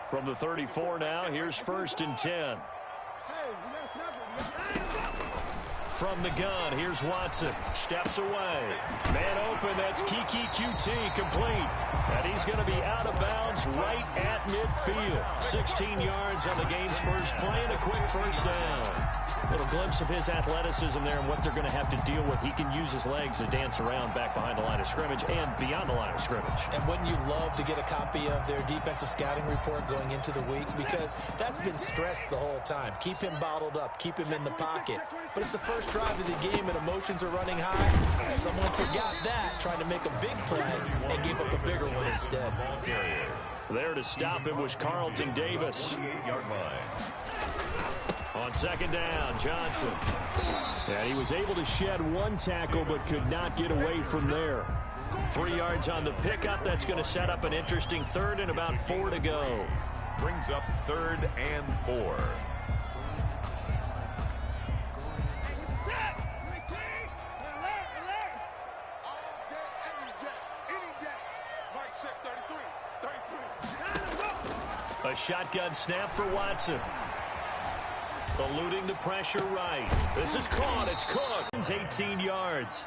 From the 34 now, here's 1st and 10. From the gun, here's Watson. Steps away. Man open, that's Kiki QT complete. And he's going to be out of bounds right at midfield. 16 yards on the game's first play and a quick first down. Little glimpse of his athleticism there and what they're going to have to deal with. He can use his legs to dance around back behind the line of scrimmage and beyond the line of scrimmage. And wouldn't you love to get a copy of their defensive scouting report going into the week? Because that's been stressed the whole time. Keep him bottled up. Keep him in the pocket. But it's the first drive of the game and emotions are running high. And someone forgot that, trying to make a big play and gave up a bigger one instead. There to stop him was Carlton Davis. On 2nd down, Johnson. And he was able to shed one tackle but could not get away from there. 3 yards on the pickup. That's going to set up an interesting 3rd and about 4 to go. Brings up 3rd and 4. A shotgun snap for Watson. Eluding the pressure right. This is caught. It's Cook. 18 yards.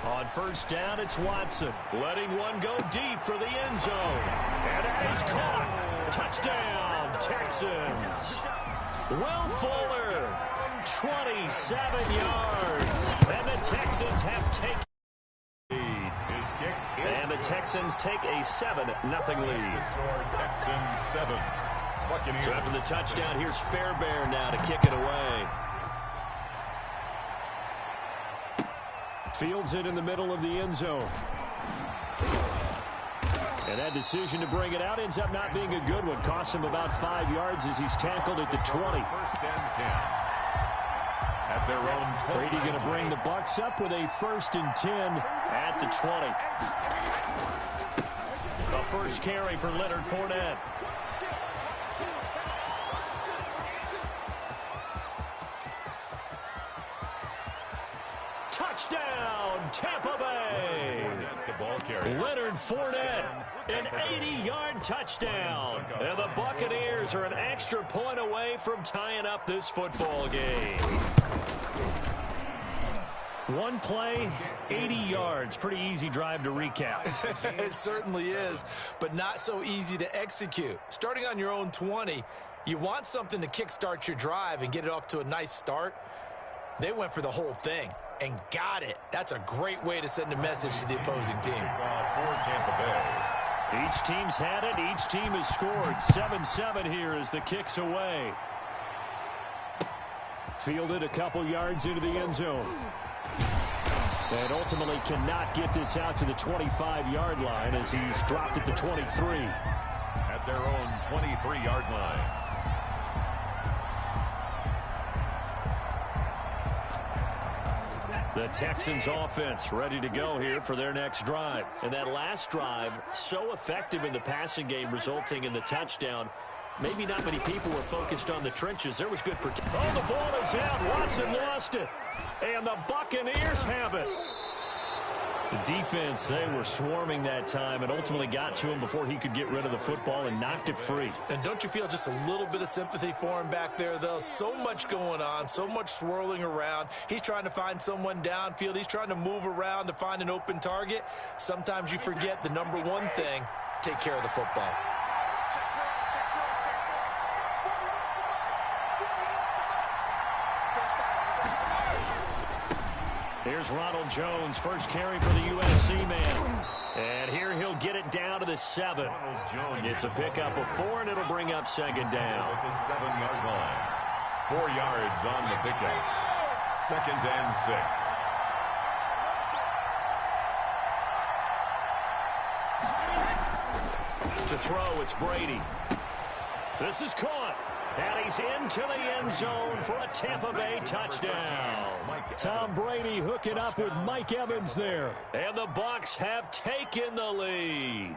On 1st down, it's Watson. Letting one go deep for the end zone. And that is caught. Touchdown, Texans. Will Fuller, 27 yards. And the Texans have taken. And the Texans take a 7-0 lead. Texans 7. So after the touchdown, here's Fairbairn now to kick it away. Fields it in the middle of the end zone. And that decision to bring it out ends up not being a good one. Costs him about 5 yards as he's tackled at the 20. 1st and 10. At their own 20. Brady going to bring the Bucs up with a 1st and 10 at the 20. The first carry for Leonard Fournette. Touchdown, Tampa Bay. Leonard Fournette, an 80-yard touchdown. And the Buccaneers are an extra point away from tying up this football game. One play, 80 yards. Pretty easy drive to recap. It certainly is, but not so easy to execute. Starting on your own 20, you want something to kickstart your drive and get it off to a nice start. They went for the whole thing and got it. That's a great way to send a message to the opposing team. For Tampa Bay. Each team's had it. Each team has scored. 7-7 here as the kick's away. Fielded a couple yards into the end zone. And ultimately cannot get this out to the 25-yard line as he's dropped at the 23. At their own 23-yard line. The Texans offense ready to go here for their next drive. And that last drive, so effective in the passing game, resulting in the touchdown. Maybe not many people were focused on the trenches. There was good protection. Oh, the ball is out. Watson lost it. And the Buccaneers have it. The defense, they were swarming that time and ultimately got to him before he could get rid of the football and knocked it free. And don't you feel just a little bit of sympathy for him back there, though? So much going on, so much swirling around. He's trying to find someone downfield. He's trying to move around to find an open target. Sometimes you forget the number one thing, take care of the football. Here's Ronald Jones, first carry for the USC man. And here he'll get it down to the 7. It's a pickup of 4, and it'll bring up 2nd down. At the 7-yard line. 4 yards on the pickup. 2nd and 6. To throw, it's Brady. This is caught. And he's into the end zone for a Tampa Bay touchdown. Tom Brady hooking up with Mike Evans there. And the Bucs have taken the lead.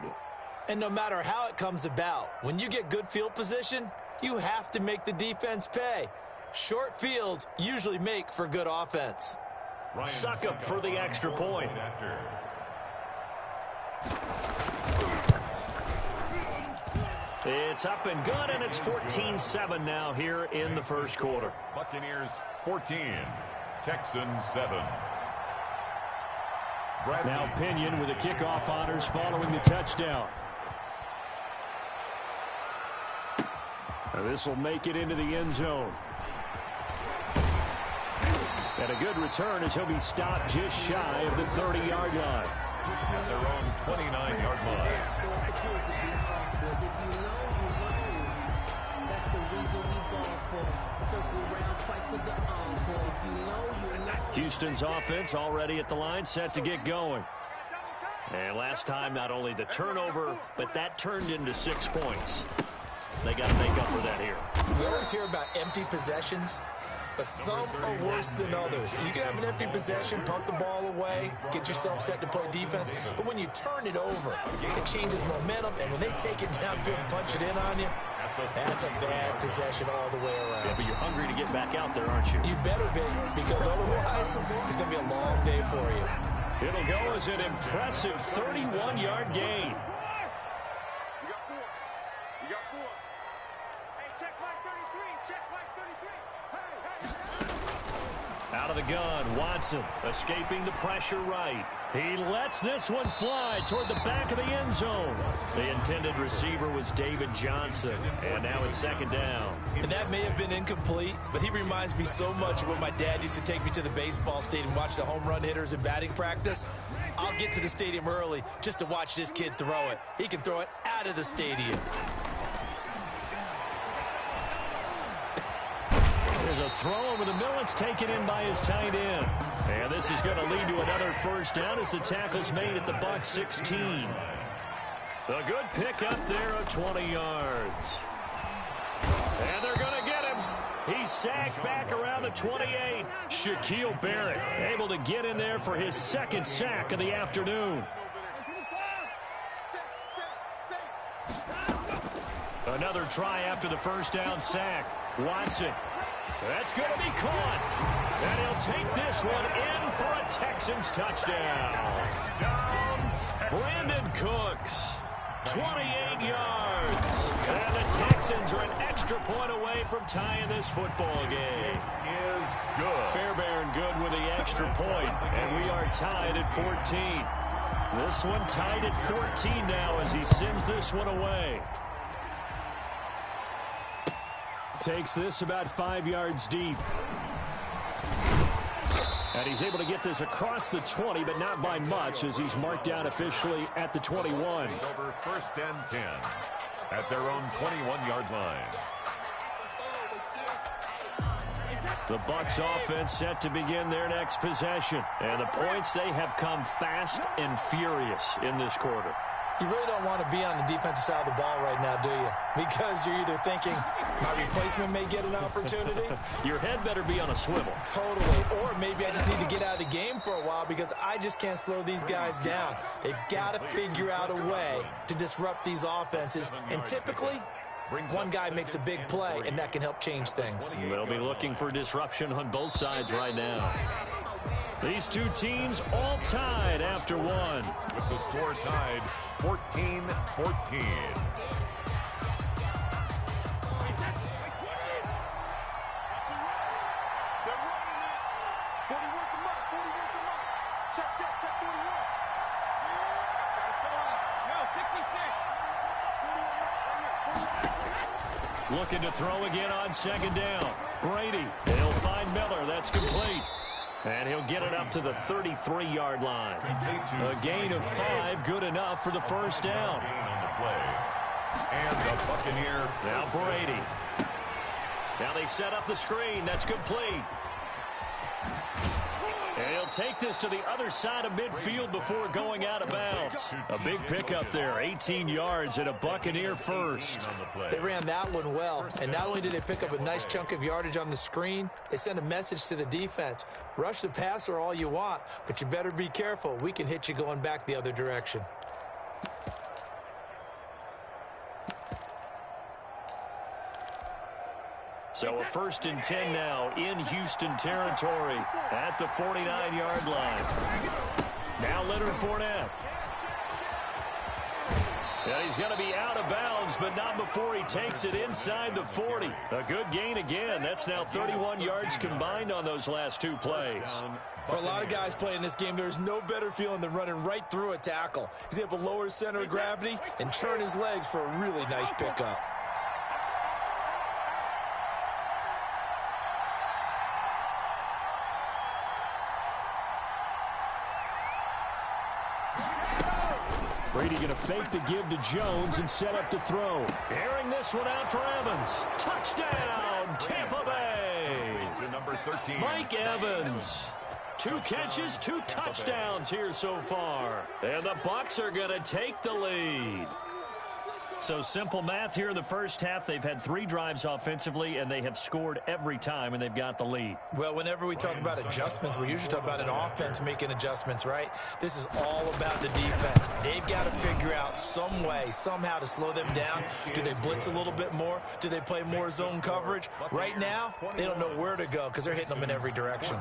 And no matter how it comes about, when you get good field position, you have to make the defense pay. Short fields usually make for good offense. Suckup for the extra point. It's up and good, and it's 14-7 now here in the first quarter. Buccaneers 14, Texans 7. Now Pinion with the kickoff honors following the touchdown. This will make it into the end zone. And a good return as he'll be stopped just shy of the 30-yard line. At their own 29-yard line. Houston's offense already at the line, set to get going. And last time, not only the turnover, but that turned into 6 points. They got to make up for that here. We always hear about empty possessions, but some are worse than others. You can have an empty possession, punt the ball away, get yourself set to play defense, but when you turn it over, it changes momentum, and when they take it downfield and punch it in on you, that's a bad possession all the way around. Yeah, but you're hungry to get back out there, aren't you? You better be, because otherwise, it's going to be a long day for you. It'll go as an impressive 31-yard gain. Out of the gun, Watson escaping the pressure right. He lets this one fly toward the back of the end zone. The intended receiver was David Johnson, and now it's second down. And that may have been incomplete, but he reminds me so much of when my dad used to take me to the baseball stadium and watch the home run hitters in batting practice. I'll get to the stadium early just to watch this kid throw it. He can throw it out of the stadium. There's a throw over the middle. It's taken in by his tight end. And this is going to lead to another first down as the tackle's made at the Bucs 16. A good pick up there of 20 yards. And they're going to get him. He's sacked back around the 28. Shaquille Barrett able to get in there for his second sack of the afternoon. Another try after the first down sack. Watson. That's going to be caught. And he'll take this one in for a Texans touchdown. Brandon Cooks, 28 yards. And the Texans are an extra point away from tying this football game. Is good. Fairbairn good with the extra point. And we are tied at 14. This one tied at 14 now as he sends this one away. Takes this about 5 yards deep. And he's able to get this across the 20, but not by much as he's marked down officially at the 21. Over first and 10 at their own 21-yard line. The Bucs offense set to begin their next possession. And the points, they have come fast and furious in this quarter. You really don't want to be on the defensive side of the ball right now, do you? Because you're either thinking, my replacement may get an opportunity. Your head better be on a swivel. Totally. Or maybe I just need to get out of the game for a while because I just can't slow these guys down. They've got to figure out a way to disrupt these offenses. And typically, one guy makes a big play, and that can help change things. They'll be looking for disruption on both sides right now. These two teams all tied after one. With the score tied 14-14. Looking to throw again on second down. Brady, he'll find Miller. That's complete. And he'll get it up to the 33-yard line. A gain of 5, good enough for the first down. And the Buccaneer. Now Brady. Now they set up the screen. That's complete. And he'll take this to the other side of midfield before going out of bounds. A big pickup there, 18 yards and a Buccaneer first. They ran that one well, and not only did they pick up a nice chunk of yardage on the screen, they sent a message to the defense. Rush the passer all you want, but you better be careful. We can hit you going back the other direction. So a 1st and 10 now in Houston territory at the 49-yard line. Now Leonard Fournette. And he's going to be out of bounds, but not before he takes it inside the 40. A good gain again. That's now 31 yards combined on those last 2 plays. For a lot of guys playing this game, there's no better feeling than running right through a tackle. He's able to lower his center of gravity and churn his legs for a really nice pickup. Brady going to fake the give to Jones and set up to throw. Airing this one out for Evans. Touchdown, Tampa Bay. To number 13. Mike Evans. 2 catches, 2 touchdowns here so far. And the Bucs are going to take the lead. So simple math here in the first half. They've had 3 drives offensively, and they have scored every time, and they've got the lead. Well, whenever we talk about adjustments, we usually talk about an offense making adjustments, right? This is all about the defense. They've got to figure out some way, somehow to slow them down. Do they blitz a little bit more? Do they play more zone coverage? Right now, they don't know where to go because they're hitting them in every direction.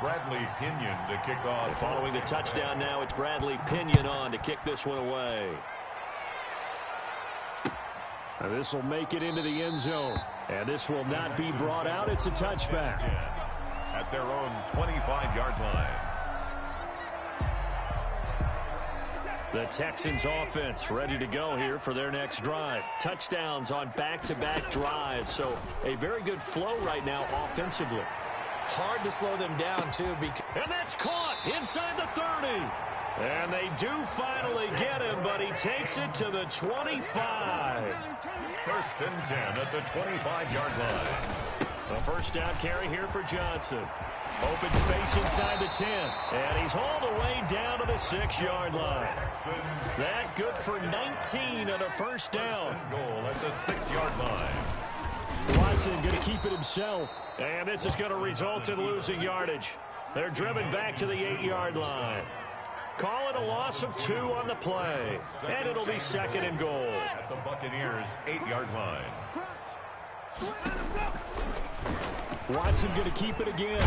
Bradley Pinion to kick off. And following the touchdown now, it's Bradley Pinion on to kick this one away. And this will make it into the end zone. And this will not be brought out. It's a touchback. At their own 25-yard line. The Texans offense ready to go here for their next drive. Touchdowns on back-to-back drives. So a very good flow right now offensively. Hard to slow them down, too. And that's caught inside the 30. And they do finally get him, but he takes it to the 25. 1st and 10 at the 25-yard line. A 1st down carry here for Johnson. Open space inside the 10. And he's all the way down to the 6-yard line. That good for 19 on a 1st down. Goal at the 6-yard line. Watson going to keep it himself. And this is going to result in losing yardage. They're driven back to the 8-yard line. Call it a loss of 2 on the play. And it'll be 2nd and goal. At the Buccaneers' 8-yard line. Watson going to keep it again.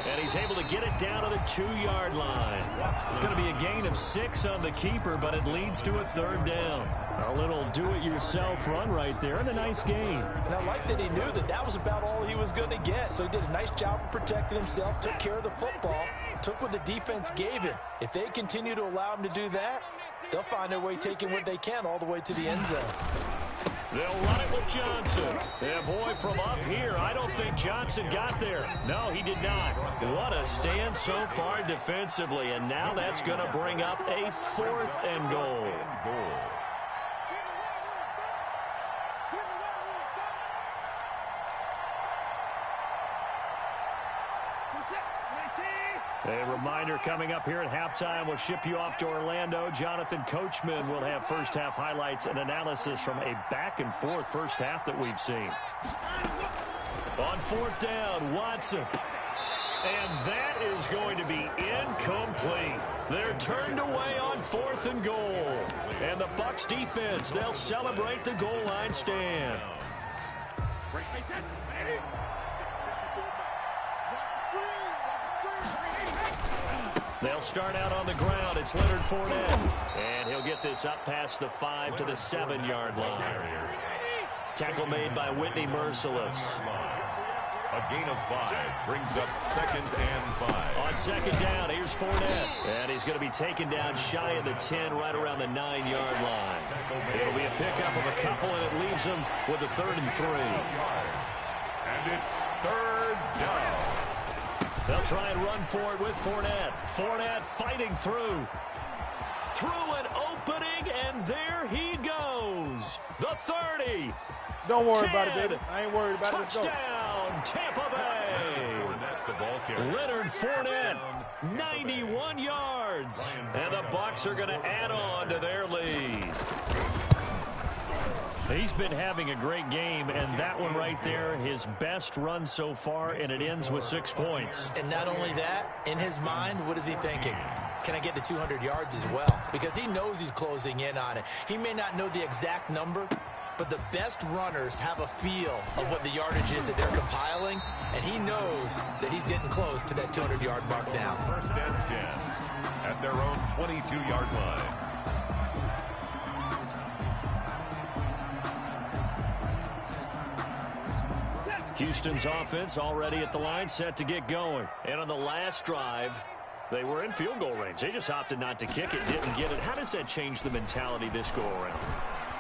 And he's able to get it down to the 2-yard line. It's going to be a gain of 6 on the keeper, but it leads to a 3rd down. A little do-it-yourself run right there, and a nice gain. And I like that he knew that that was about all he was going to get. So he did a nice job of protecting himself, took care of the football, took what the defense gave him. If they continue to allow him to do that, they'll find their way taking what they can all the way to the end zone. They'll run it with Johnson. And boy, from up here, I don't think Johnson got there. No, he did not. What a stand so far defensively. And now that's going to bring up a 4th and goal. A reminder coming up here at halftime. We'll ship you off to Orlando. Jonathan Coachman will have first half highlights and analysis from a back-and-forth first half that we've seen. On 4th down, Watson. And that is going to be incomplete. They're turned away on 4th and goal. And the Bucs defense, they'll celebrate the goal line stand. They'll start out on the ground. It's Leonard Fournette. And he'll get this up past the 5 to the 7-yard line. Tackle made by Whitney Merciless. A gain of 5 brings up 2nd and 5. On 2nd down, here's Fournette. And he's going to be taken down shy of the 10, right around the 9-yard line. It'll be a pickup of a couple, and it leaves him with a 3rd and 3. And it's 3rd down. They'll try and run for it with Fournette. Fournette fighting through. Through an opening, and there he goes. The 30. Don't worry about it, baby. I ain't worried about it. Touchdown, Tampa Bay. Leonard Fournette, 91 yards. And the Bucs are going to add on to their lead. He's been having a great game, and that one right there, his best run so far, and it ends with 6 points. And not only that, in his mind, what is he thinking? Can I get to 200 yards as well? Because he knows he's closing in on it. He may not know the exact number, but the best runners have a feel of what the yardage is that they're compiling, and he knows that he's getting close to that 200-yard mark now. First and 10 at their own 22-yard line. Houston's offense already at the line, set to get going. And on the last drive, they were in field goal range. They just opted not to kick it, didn't get it. How does that change the mentality this go around?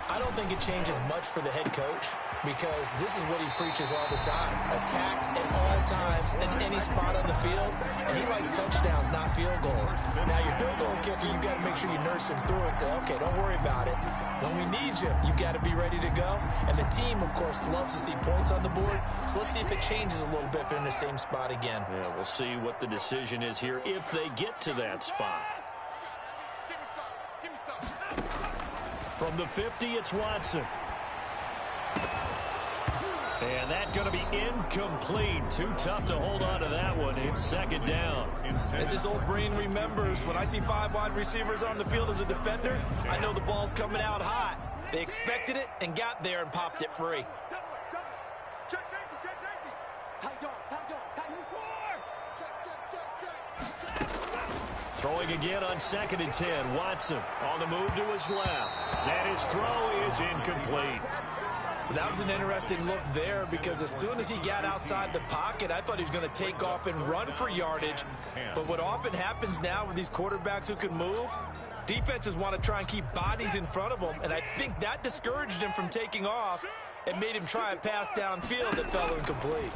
I don't think it changes much for the head coach because this is what he preaches all the time. Attack at all times in any spot on the field, and he likes touchdowns, not field goals. Now, your field goal kicker, you got to make sure you nurse him through and say, okay, don't worry about it. When we need you, you got to be ready to go. And the team, of course, loves to see points on the board, so let's see if it changes a little bit if they're in the same spot again. Yeah, we'll see what the decision is here if they get to that spot. From the 50, it's Watson. And that's going to be incomplete. Too tough to hold on to that one. It's second down. As this old brain remembers, when I see 5 wide receivers on the field as a defender, I know the ball's coming out hot. They expected it and got there and popped it free. Throwing again on 2nd and 10. Watson on the move to his left. And his throw is incomplete. That was an interesting look there because as soon as he got outside the pocket, I thought he was going to take off and run for yardage. But what often happens now with these quarterbacks who can move, defenses want to try and keep bodies in front of them, and I think that discouraged him from taking off and made him try a pass downfield that fell incomplete.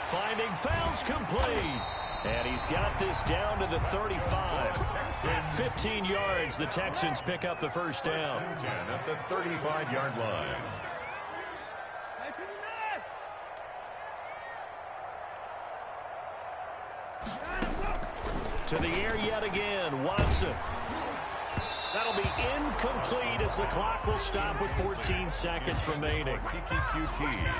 Finding fouls complete. And he's got this down to the 35. 15 yards, the Texans pick up the first down. At the 35-yard line. To the air yet again, Watson. That'll be incomplete as the clock will stop with 14 seconds remaining. QT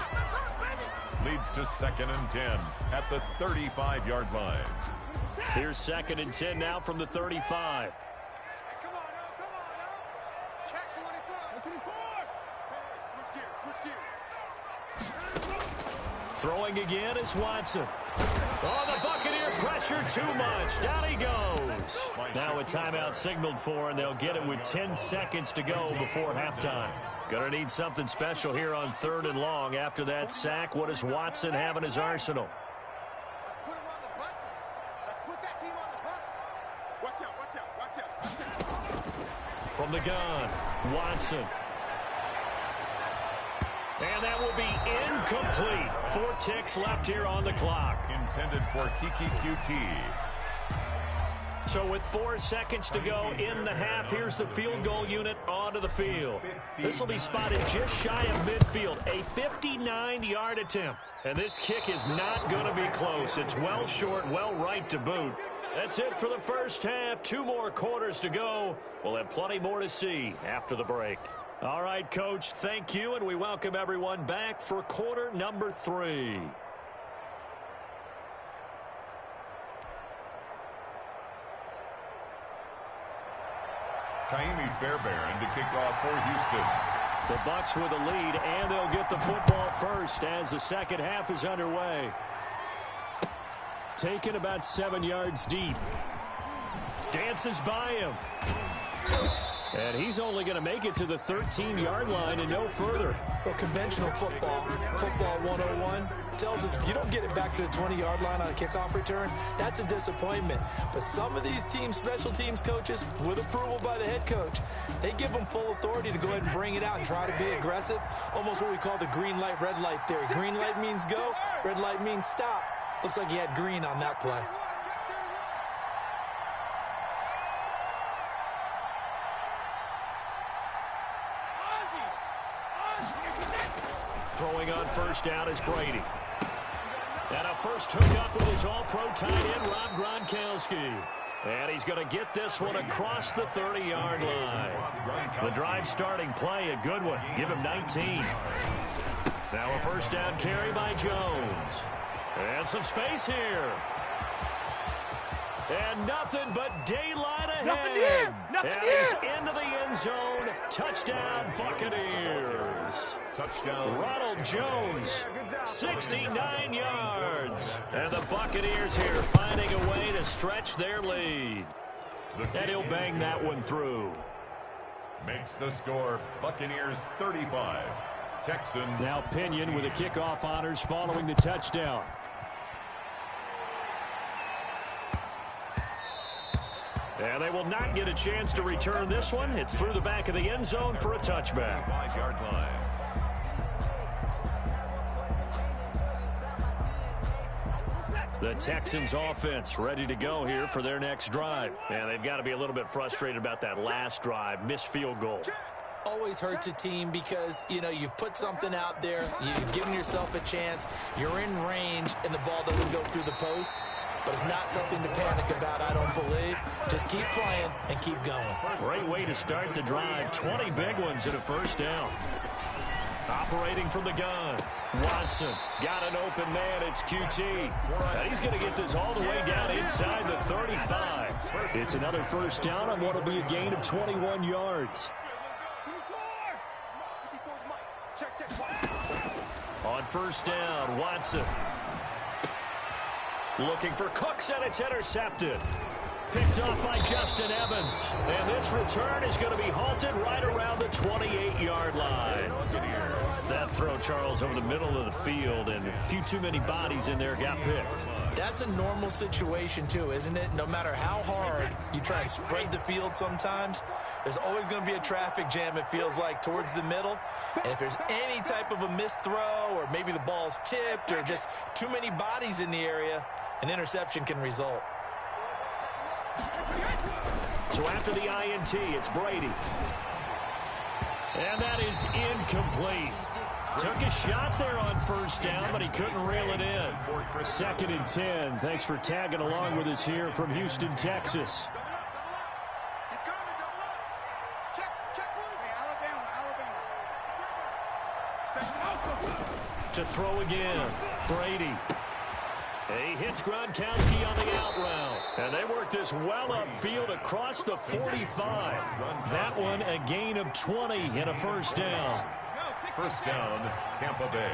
leads to 2nd and 10 at the 35-yard line. Here's 2nd and 10 now from the 35. Throwing again is Watson. Oh, the Buccaneer pressure too much. Down he goes. Now a timeout signaled for, and they'll get it with 10 seconds to go before halftime. Gonna need something special here on 3rd and long. After that sack, what does Watson have in his arsenal? Let's put him on the buses. Let's put that team on the bus. Watch out, watch out, watch out, watch out. From the gun, Watson. And that will be incomplete. 4 ticks left here on the clock. Intended for QT. So with 4 seconds to go in the half, here's the field goal unit onto the field. This will be spotted just shy of midfield. A 59-yard attempt. And this kick is not going to be close. It's well short, well right to boot. That's it for the first half. 2 more quarters to go. We'll have plenty more to see after the break. All right, Coach, thank you, and we welcome everyone back for quarter number 3. Kaimi Fairbairn to kick off for Houston. The Bucs with a lead, and they'll get the football first as the second half is underway. Taken about 7 yards deep. Dances by him. And he's only going to make it to the 13-yard line and no further. Well, conventional football 101, tells us if you don't get it back to the 20-yard line on a kickoff return, that's a disappointment. But some of these teams, special teams coaches, with approval by the head coach, they give them full authority to go ahead and bring it out and try to be aggressive. Almost what we call the green light, red light theory. Green light means go, red light means stop. Looks like he had green on that play. Throwing on first down is Brady. And a first hookup with his all-pro tight end, Rob Gronkowski. And he's going to get this one across the 30-yard line. The drive starting play, a good one. Give him 19. Now a first down carry by Jones. And some space here. And nothing but daylight ahead. And he's into the end zone. Touchdown, Buccaneers. Touchdown. Ronald Jones, 69 yards. And the Buccaneers here finding a way to stretch their lead. And he'll bang that one through. Makes the score Buccaneers 35. Texans. Now Pinion with the kickoff honors following the touchdown. And they will not get a chance to return this one. It's through the back of the end zone for a touchback. 5-yard line. The Texans offense ready to go here for their next drive. And they've got to be a little bit frustrated about that last drive, missed field goal. Always hurts a team because, you know, you've put something out there, you've given yourself a chance, you're in range, and the ball doesn't go through the post. But it's not something to panic about, I don't believe. Just keep playing and keep going. Great way to start the drive. 20 big ones and a first down. Operating from the gun. Watson got an open man. It's QT. And he's going to get this all the way down inside the 35. It's another first down on what will be a gain of 21 yards. On first down, Watson. Looking for Cooks, and it's intercepted. Picked off by Justin Evans. And this return is going to be halted right around the 28-yard line. That throw, Charles, over the middle of the field, and a few too many bodies in there got picked. That's a normal situation, too, isn't it? No matter how hard you try and spread the field sometimes, there's always going to be a traffic jam, it feels like, towards the middle. And if there's any type of a missed throw, or maybe the ball's tipped, or just too many bodies in the area, an interception can result. So after the INT, it's Brady. And that is incomplete. Took a shot there on first down, but he couldn't reel it in. 2nd and 10. Thanks for tagging along with us here from Houston, Texas. To throw again, Brady. He hits Gronkowski on the out route. And they work this well upfield across the 45. That one a gain of 20 and a first down. First down, Tampa Bay.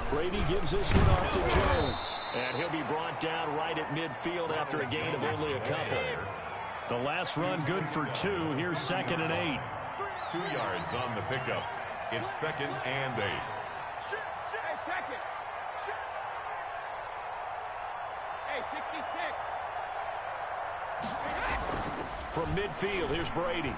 Brady gives this one off to Jones. And he'll be brought down right at midfield after a gain of only a couple. The last run good for 2. Here's 2nd and 8. 2 yards on the pickup. It's 2nd and 8. From midfield, here's Brady.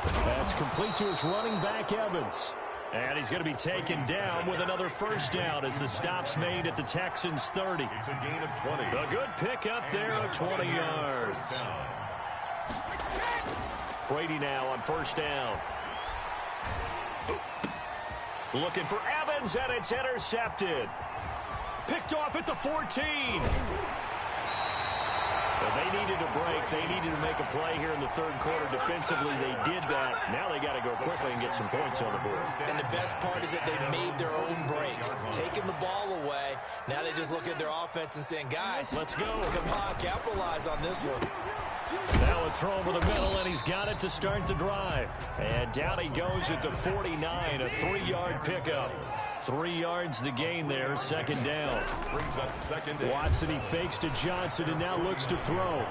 That's complete to his running back, Evans. And he's going to be taken down with another first down as the stop's made at the Texans' 30. It's a gain of 20. A good pickup there of 20 yards. Brady now on first down. Looking for Evans, and it's intercepted. Picked off at the 14. They needed a break. They needed to make a play here in the third quarter. Defensively, they did that. Now they got to go quickly and get some points on the board. And the best part is that they made their own break. Taking the ball away. Now they just look at their offense and saying, guys, let's go. Come on, capitalize on this one. Now a throw over the middle, and he's got it to start the drive. And down he goes at the 49, a 3-yard pickup. 3 yards the gain there, 2nd down. Brings up 2nd and Watson, he fakes to Johnson and now looks to throw.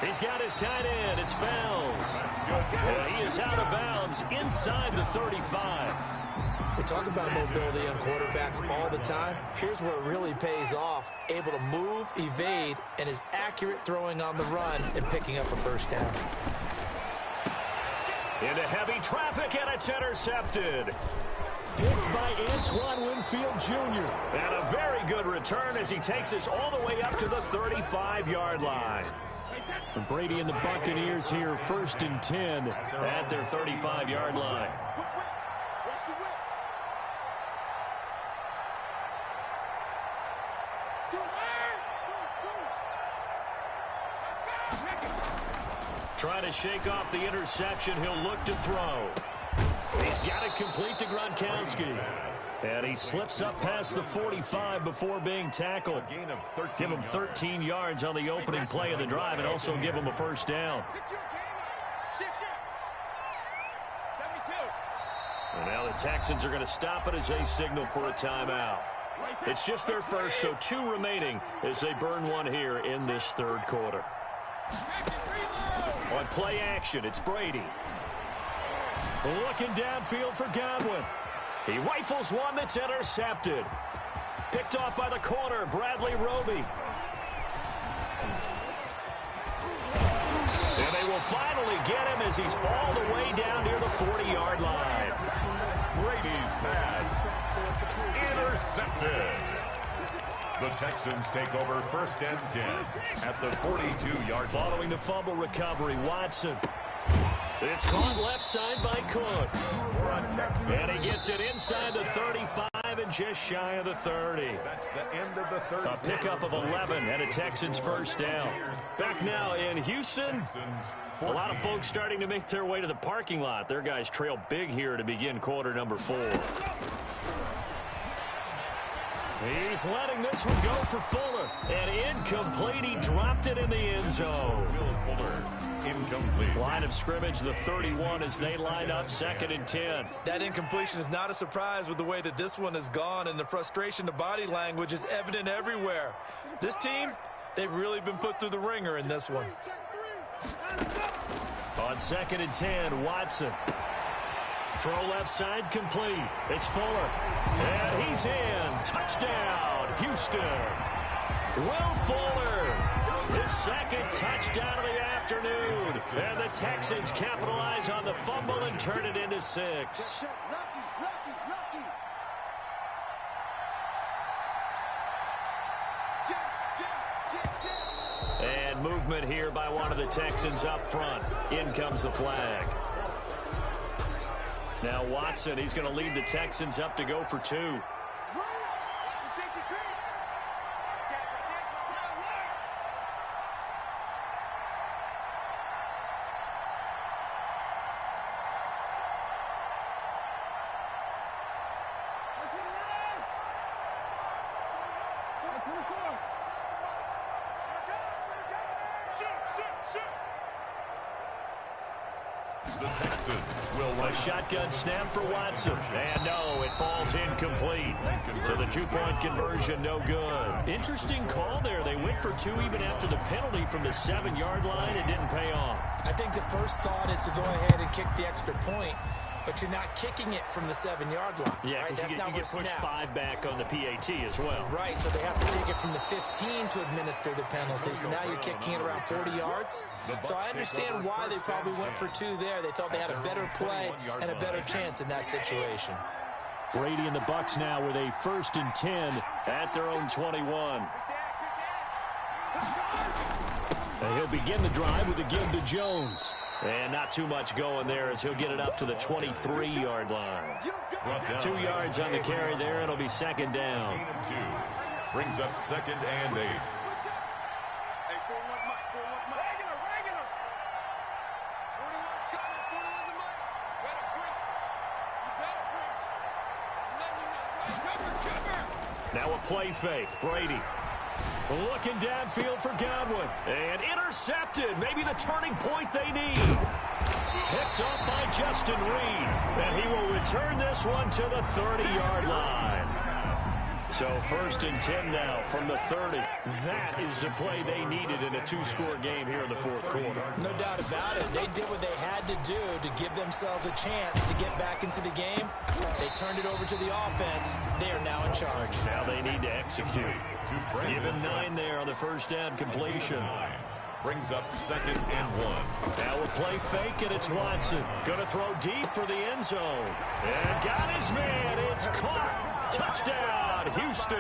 He's got his tight end. It's Fells. And he is out of bounds inside the 35. They talk about mobility on quarterbacks all the time. Here's where it really pays off. Able to move, evade, and is accurate throwing on the run and picking up a first down. Into heavy traffic, and it's intercepted. Picked by Antoine Winfield Jr. And a very good return as he takes us all the way up to the 35-yard line. And Brady and the Buccaneers here, 1st and 10 at their 35-yard line. Trying to shake off the interception. He'll look to throw. He's got it complete to Gronkowski. And he slips up past the 45 before being tackled. Give him 13 yards on the opening play of the drive and also give him a first down. And now the Texans are going to stop it as they signal for a timeout. It's just their first, so 2 remaining as they burn one here in this third quarter. On play action, it's Brady. Looking downfield for Godwin. He rifles one that's intercepted. Picked off by the corner, Bradley Roby. And they will finally get him as he's all the way down near the 40-yard line. Brady's pass intercepted. The Texans take over 1st and 10 at the 42-yard line. Following the fumble recovery, Watson. It's caught left side by Cooks. And he gets it inside the 35 and just shy of the 30. That's the end of the third. A pickup of 11 and a Texans first down. Back now in Houston. A lot of folks starting to make their way to the parking lot. Their guys trail big here to begin quarter number 4. He's letting this one go for Fuller. And incomplete. He dropped it in the end zone. Will Fuller, incomplete. Line of scrimmage, the 31 as they line up 2nd and 10. That incompletion is not a surprise with the way that this one has gone, and the frustration, the body language is evident everywhere. This team, they've really been put through the ringer in this one. On 2nd and 10, Watson. Throw left side complete. It's Fuller. And he's in. Touchdown, Houston. Will Fuller. His 2nd touchdown of the afternoon. And the Texans capitalize on the fumble and turn it into 6. And movement here by one of the Texans up front. In comes the flag. Now Watson, he's going to lead the Texans up to go for 2. The Texans will A shotgun snap for Watson. And no, it falls incomplete. So the 2-point conversion, no good. Interesting call there. They went for 2 even after the penalty from the 7-yard line. It didn't pay off. I think the first thought is to go ahead and kick the extra point, but you're not kicking it from the 7-yard line. Yeah, right? because you get pushed 5 back on the PAT as well. Right, so they have to take it from the 15 to administer the penalty. So now you're kicking it around 40 yards. So I understand why they probably went for 2 there. They thought they had a better play and a better chance in that situation. Brady and the Bucs now with a 1st and 10 at their own 21. And he'll begin the drive with a give to Jones. And not too much going there as he'll get it up to the 23-yard line. 2 yards on the carry there. It'll be 2nd down. Brings up 2nd and 8. Now a play fake. Brady looking downfield for Godwin. And intercepted. Maybe the turning point they need. Picked up by Justin Reed. And he will return this one to the 30-yard line. So 1st and 10 now from the 30. That is the play they needed in a 2-score game here in the 4th quarter. No doubt about it. They did what they had to do to give themselves a chance to get back into the game. They turned it over to the offense. They are now in charge. Now they need to execute. Give him 9 there on the first down completion. Brings up 2nd and 1. Now a play fake, and it's Watson. Going to throw deep for the end zone. And got his man. It's caught. Touchdown, Houston.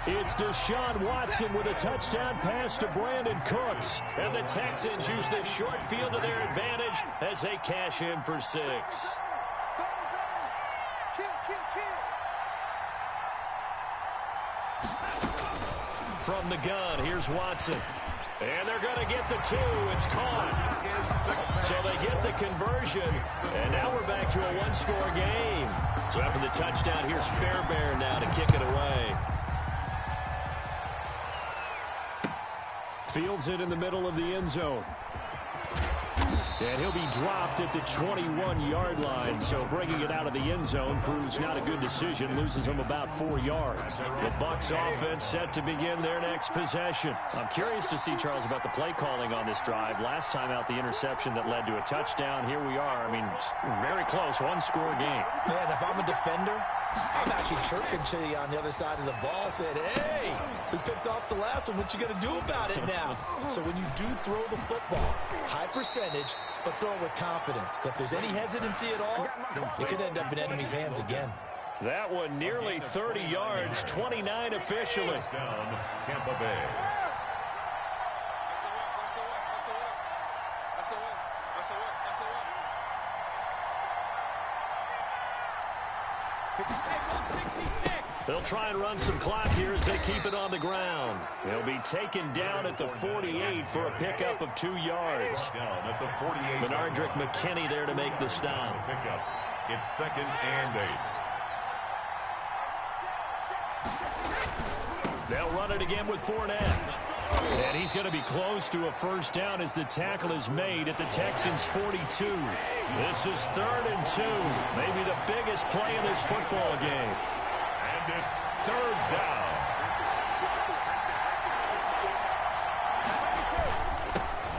It's Deshaun Watson with a touchdown pass to Brandon Cooks. And the Texans use this short field to their advantage as they cash in for 6. From the gun, here's Watson. And they're going to get the 2. It's caught. So they get the conversion. And now we're back to a 1-score game. So after the touchdown, here's Fairbairn now to kick it away. Fields it in the middle of the end zone. And he'll be dropped at the 21-yard line. So bringing it out of the end zone proves not a good decision. Loses him about 4 yards. The Bucs offense set to begin their next possession. I'm curious to see, Charles, about the play calling on this drive. Last time out, the interception that led to a touchdown. Here we are. I mean, very close. One-score game. Man, if I'm a defender, I'm actually chirping to you on the other side of the ball, saying, hey, we picked off the last one. What you going to do about it now? So when you do throw the football, high percentage, but throw it with confidence. Because if there's any hesitancy at all, it could end up in enemy's hands again. That one nearly 30 yards, 29 officially. Down, Tampa Bay. They'll try and run some clock here as they keep it on the ground. They'll be taken down at the 48 for a pickup of 2 yards. Down at the 48. Bernardrick McKinney there to make the stop. Pickup. It's 2nd and 8. They'll run it again with Fournette. And he's going to be close to a first down as the tackle is made at the Texans' 42. This is 3rd and 2. Maybe the biggest play in this football game. And it's 3rd down.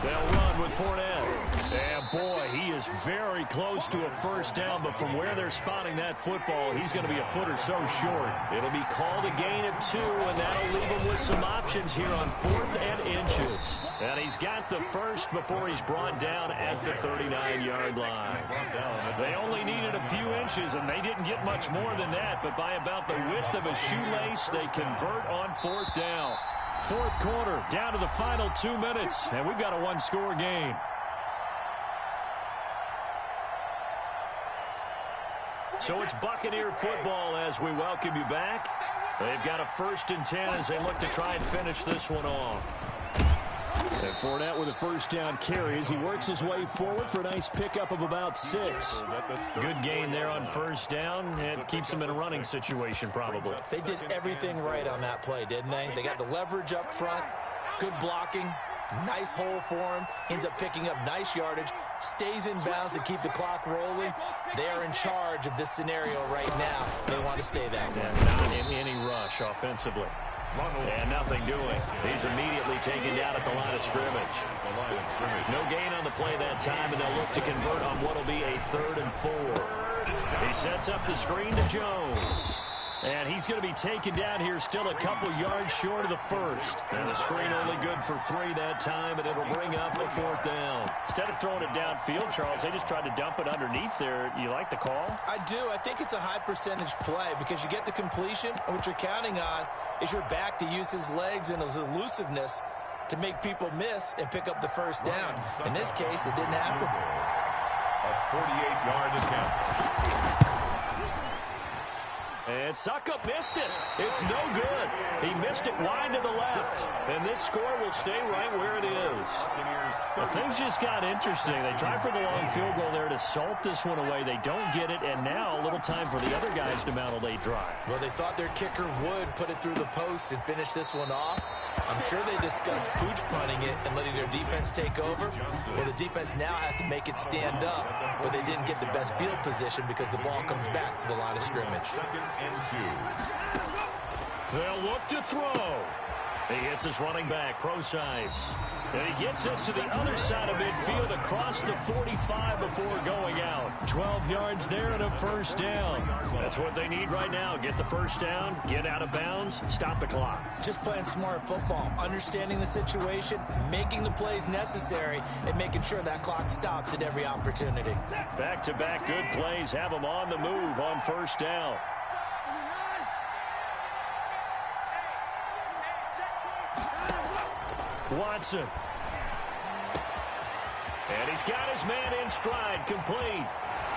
They'll run with Fournette. And boy, he is very close to a first down, but from where they're spotting that football, he's going to be a foot or so short. It'll be called a gain of 2, and that'll leave him with some options here on 4th and inches. And he's got the first before he's brought down at the 39-yard line. They only needed a few inches, and they didn't get much more than that, but by about the width of a shoelace, they convert on 4th down. 4th quarter, down to the final 2 minutes, and we've got a one-score game. So it's Buccaneer football as we welcome you back. They've got a 1st and 10 as they look to try and finish this one off. And Fournette with a first down carry as he works his way forward for a nice pickup of about 6. Good gain there on first down, and keeps him in a running situation probably. They did everything right on that play, didn't they? They got the leverage up front, good blocking, nice hole for him, ends up picking up nice yardage, stays in bounds to keep the clock rolling. They are in charge of this scenario right now. They want to stay that way. Not in any rush offensively. And nothing doing. He's immediately taken down at the line of scrimmage. No gain on the play that time, and they'll look to convert on what will be a 3rd and 4. He sets up the screen to Jones. And he's going to be taken down here still a couple yards short of the first. And the screen only good for 3 that time, and it'll bring up a 4th down. Instead of throwing it downfield, Charles, they just tried to dump it underneath there. You like the call? I do. I think it's a high percentage play because you get the completion, and what you're counting on is your back to use his legs and his elusiveness to make people miss and pick up the first down. In this case, it didn't happen. A 48-yard attempt. And Suckup missed it. It's no good. He missed it wide to the left. And this score will stay right where it is. But things just got interesting. They tried for the long field goal there to salt this one away. They don't get it, and now a little time for the other guys to mount a late drive. Well, they thought their kicker would put it through the post and finish this one off. I'm sure they discussed pooch punting it and letting their defense take over. Well, the defense now has to make it stand up, but they didn't get the best field position because the ball comes back to the line of scrimmage. 2nd and 2. They'll look to throw. He hits his running back, Procise. And he gets us to the other side of midfield across the 45 before going out. 12 yards there and a first down. That's what they need right now. Get the first down, get out of bounds, stop the clock. Just playing smart football, understanding the situation, making the plays necessary, and making sure that clock stops at every opportunity. Back-to-back good plays have them on the move on first down. Watson. And he's got his man in stride, complete.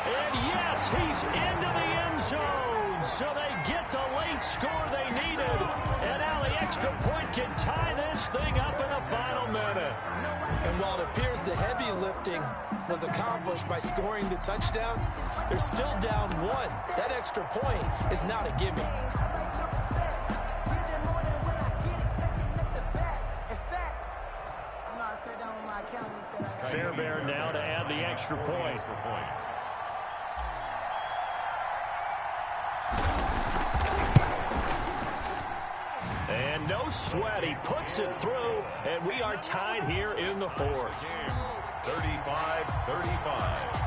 And yes, he's into the end zone. So they get the late score they needed. And now the extra point can tie this thing up in the final minute. And while it appears the heavy lifting was accomplished by scoring the touchdown, they're still down 1. That extra point is not a gimme. Fairbairn now to add the extra point. And no sweat. He puts it through, and we are tied here in the fourth. 35-35.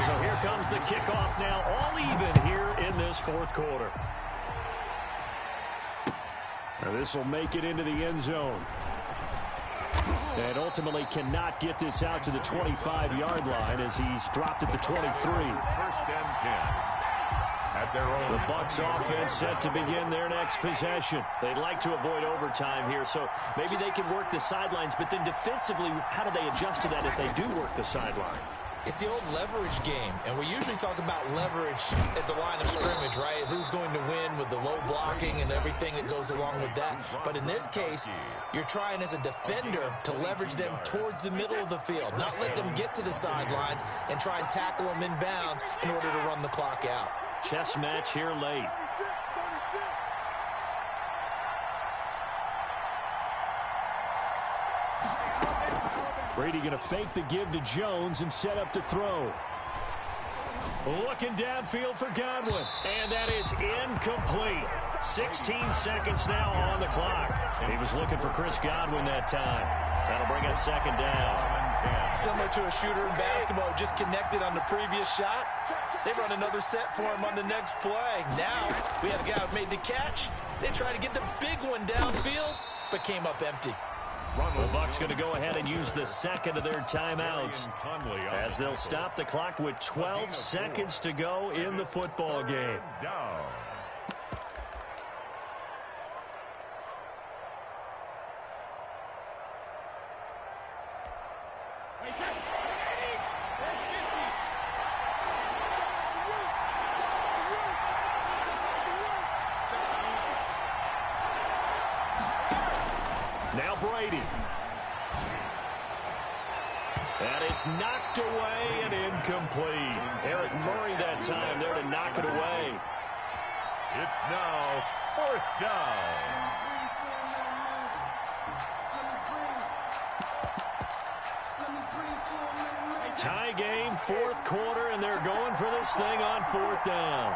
So here comes the kickoff now, all even here in this fourth quarter. Now this will make it into the end zone. And ultimately cannot get this out to the 25-yard line as he's dropped at the 23. First and 10. At their own. The Bucs offense set to begin their next possession. They'd like to avoid overtime here, so maybe they can work the sidelines, but then defensively, how do they adjust to that if they do work the sideline? It's the old leverage game, and we usually talk about leverage at the line of scrimmage, right? Who's going to win with the low blocking and everything that goes along with that. But in this case, you're trying as a defender to leverage them towards the middle of the field, not let them get to the sidelines and try and tackle them in bounds in order to run the clock out. Chess match here late. Brady going to fake the give to Jones and set up to throw. Looking downfield for Godwin. And that is incomplete. 16 seconds now on the clock. He was looking for Chris Godwin that time. That'll bring up second down. Similar to a shooter in basketball who just connected on the previous shot. They run another set for him on the next play. Now we have a guy who made the catch. They try to get the big one downfield, but came up empty. The Bucs going to go ahead and use the second of their timeouts as they'll stop the clock with 12 seconds to go in the football game. Now Brady. And it's knocked away and incomplete. Eric Murray that time there to knock it away. It's now fourth down. Tie game, fourth quarter, and they're going for this thing on fourth down.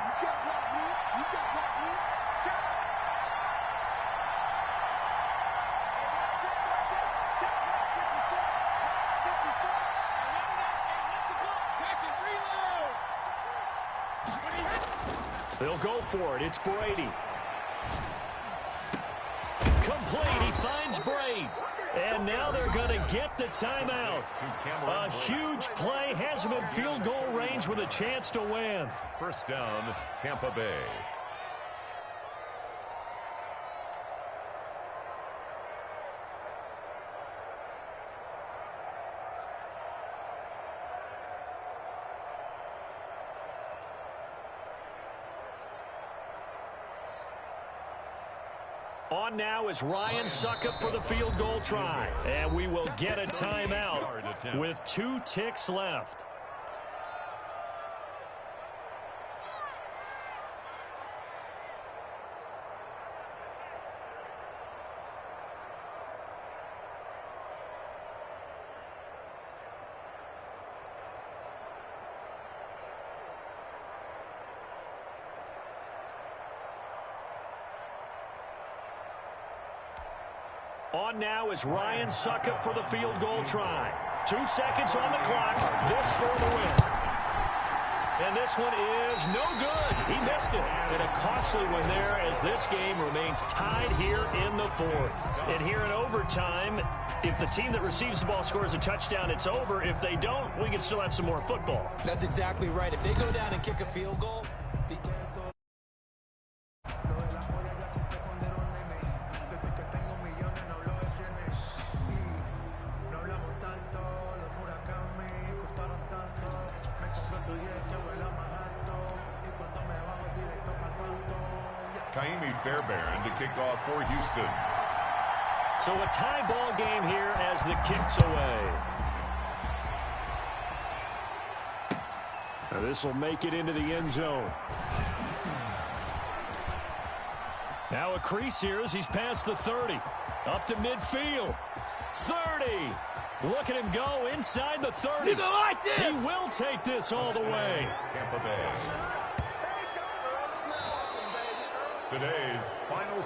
They'll go for it. It's Brady. Complete. He finds Brady. And now they're going to get the timeout. A huge play has him in field goal range with a chance to win. First down, Tampa Bay. On now is Ryan Suckup for the field goal try. And we will get a timeout with 2 ticks left. On now is Ryan Suckup for the field goal try. 2 seconds on the clock. This for the win. And this one is no good. He missed it. And a costly one there as this game remains tied here in the fourth. And here in overtime, if the team that receives the ball scores a touchdown, it's over. If they don't, we can still have some more football. That's exactly right. If they go down and kick a field goal, Fairbairn to kick off for Houston. So a tie ball game here as the kick's away. Now this will make it into the end zone. Now a crease here as he's past the 30. Up to midfield. 30. Look at him go inside the 30. You gonna like this? He will take this all the way. Tampa Bay. Today's final